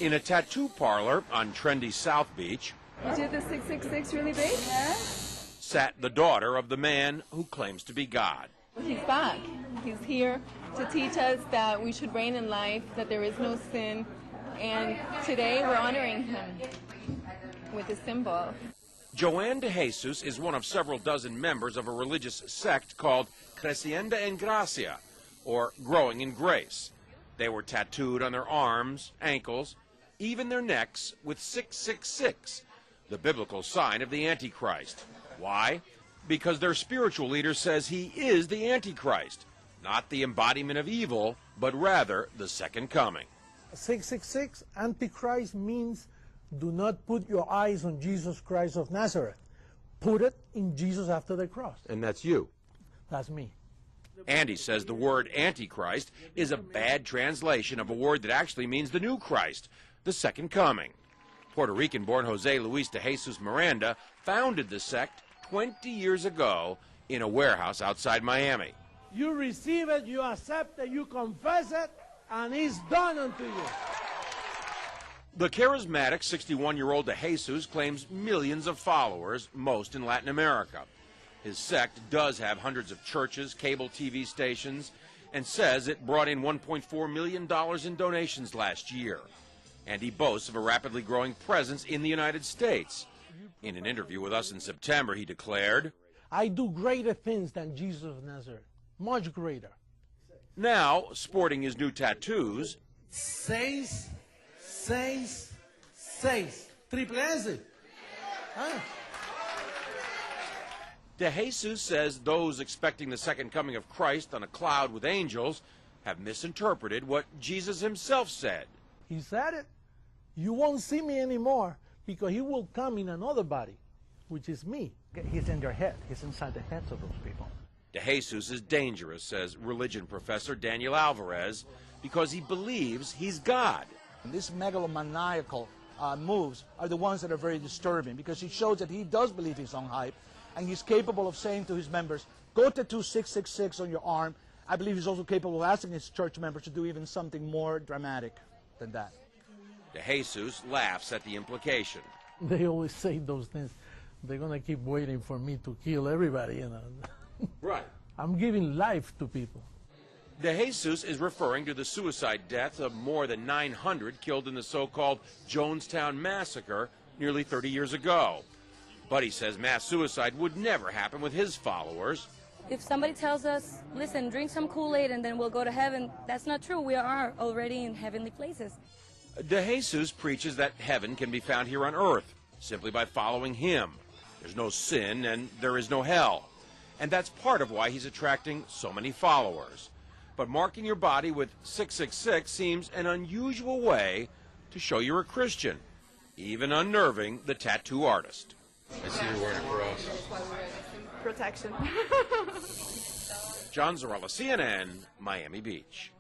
In a tattoo parlor on trendy South Beach, You did the 666 really big? Yeah. sat the daughter of the man who claims to be God. He's back. He's here to teach us that we should reign in life, that there is no sin, and today we're honoring him with a symbol. Joanne de Jesus is one of several dozen members of a religious sect called Creciendo en Gracia, or Growing in Grace. They were tattooed on their arms, ankles, even their necks with 666, the biblical sign of the Antichrist. Why? Because their spiritual leader says he is the Antichrist, not the embodiment of evil, but rather the second coming. 666, Antichrist, means do not put your eyes on Jesus Christ of Nazareth. Put it in Jesus after the cross. And that's you. That's me. Andy says the word Antichrist is a bad translation of a word that actually means the new Christ, the second coming. Puerto Rican-born Jose Luis de Jesus Miranda founded the sect 20 years ago in a warehouse outside Miami. You receive it, you accept it, you confess it, and it's done unto you. The charismatic 61-year-old de Jesus claims millions of followers, most in Latin America. His sect does have hundreds of churches, cable TV stations, and says it brought in $1.4 million in donations last year. And he boasts of a rapidly growing presence in the United States. In an interview with us in September, he declared, I do greater things than Jesus of Nazareth, much greater. Now, sporting his new tattoos, 6, 6, 6. Triple S. Huh? de Jesus says those expecting the second coming of Christ on a cloud with angels have misinterpreted what Jesus himself said. He said it. You won't see me anymore because he will come in another body, which is me. He's in their head. He's inside the heads of those people. De Jesus is dangerous, says religion professor Daniel Alvarez, because he believes he's God. And these megalomaniacal moves are the ones that are very disturbing because it shows that he does believe his own hype and he's capable of saying to his members, go tattoo 666 on your arm. I believe he's also capable of asking his church members to do even something more dramatic than that. De Jesus laughs at the implication. They always say those things. They're going to keep waiting for me to kill everybody, you know. Right. I'm giving life to people. De Jesus is referring to the suicide deaths of more than 900 killed in the so-called Jonestown Massacre nearly 30 years ago. But he says mass suicide would never happen with his followers. If somebody tells us, listen, drink some Kool-Aid and then we'll go to heaven, that's not true. We are already in heavenly places. De Jesus preaches that heaven can be found here on earth simply by following him. There's no sin and there is no hell. And that's part of why he's attracting so many followers. But marking your body with 666 seems an unusual way to show you're a Christian, even unnerving the tattoo artist. I see you're wearing a cross. Protection. John Zarella, CNN, Miami Beach.